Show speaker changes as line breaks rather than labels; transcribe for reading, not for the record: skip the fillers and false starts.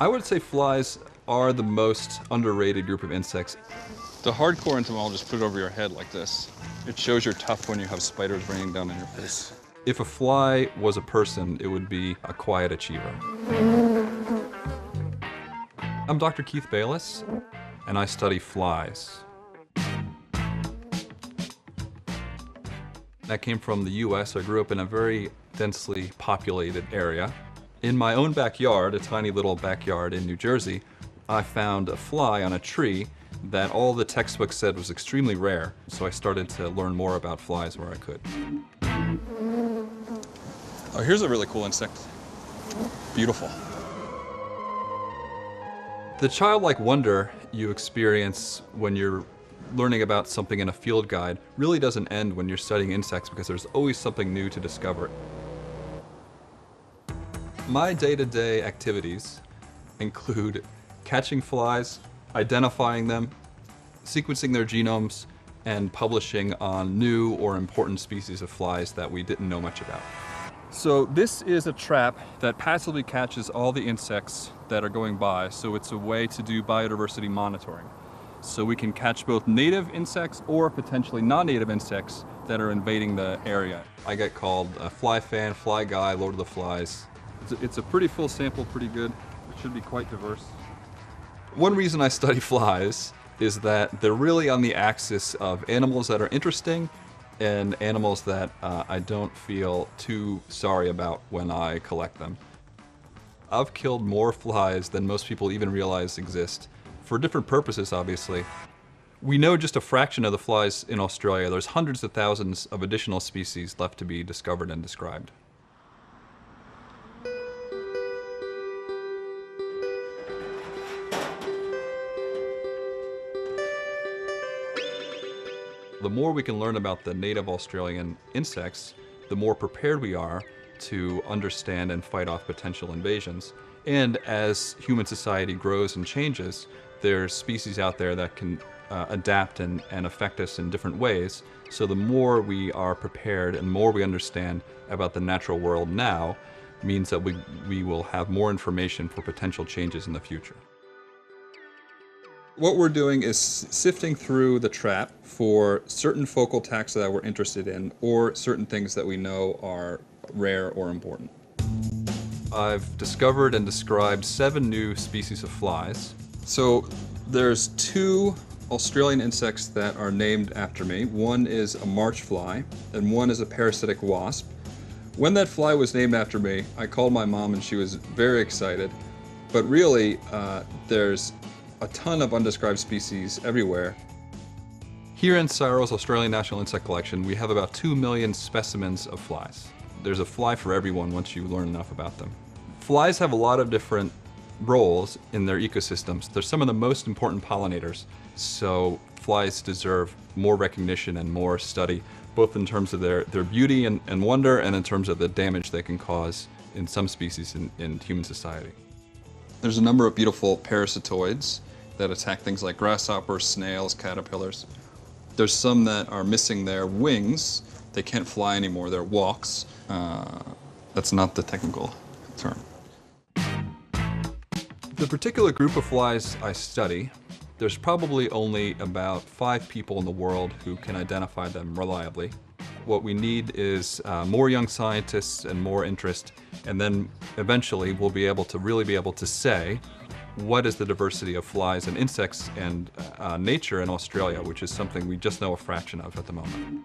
I would say flies are the most underrated group of insects.
The hardcore entomologists put it over your head like this. It shows you're tough when you have spiders raining down on your face.
If a fly was a person, it would be a quiet achiever. I'm Dr. Keith Bayless, and I study flies. I came from the US. I grew up in a very densely populated area. In my own backyard, a tiny little backyard in New Jersey, I found a fly on a tree that all the textbooks said was extremely rare. So I started to learn more about flies where I could.
Oh, here's a really cool insect. Beautiful.
The childlike wonder you experience when you're learning about something in a field guide really doesn't end when you're studying insects, because there's always something new to discover. My day-to-day activities include catching flies, identifying them, sequencing their genomes, and publishing on new or important species of flies that we didn't know much about. So this is a trap that passively catches all the insects that are going by, so it's a way to do biodiversity monitoring. So we can catch both native insects or potentially non-native insects that are invading the area. I get called a fly fan, fly guy, Lord of the Flies. It's a pretty full sample, pretty good. It should be quite diverse. One reason I study flies is that they're really on the axis of animals that are interesting and animals that I don't feel too sorry about when I collect them. I've killed more flies than most people even realize exist, for different purposes, obviously. We know just a fraction of the flies in Australia. There's hundreds of thousands of additional species left to be discovered and described. The more we can learn about the native Australian insects, the more prepared we are to understand and fight off potential invasions. And as human society grows and changes, there's species out there that can adapt and affect us in different ways. So the more we are prepared and more we understand about the natural world now means that we will have more information for potential changes in the future. What we're doing is sifting through the trap for certain focal taxa that we're interested in, or certain things that we know are rare or important. I've discovered and described 7 new species of flies. So there's 2 Australian insects that are named after me. One is a march fly, and one is a parasitic wasp. When that fly was named after me, I called my mom and she was very excited. But really, there's a ton of undescribed species everywhere. Here in CSIRO's Australian National Insect Collection, we have about 2 million specimens of flies. There's a fly for everyone once you learn enough about them. Flies have a lot of different roles in their ecosystems. They're some of the most important pollinators, so flies deserve more recognition and more study, both in terms of their beauty and wonder, and in terms of the damage they can cause in some species in human society. There's a number of beautiful parasitoids that attack things like grasshoppers, snails, caterpillars. There's some that are missing their wings. They can't fly anymore, they're walks. That's not the technical term. The particular group of flies I study, there's probably only about 5 people in the world who can identify them reliably. What we need is more young scientists and more interest, and then eventually we'll be able to say what is the diversity of flies and insects and nature in Australia, which is something we just know a fraction of at the moment.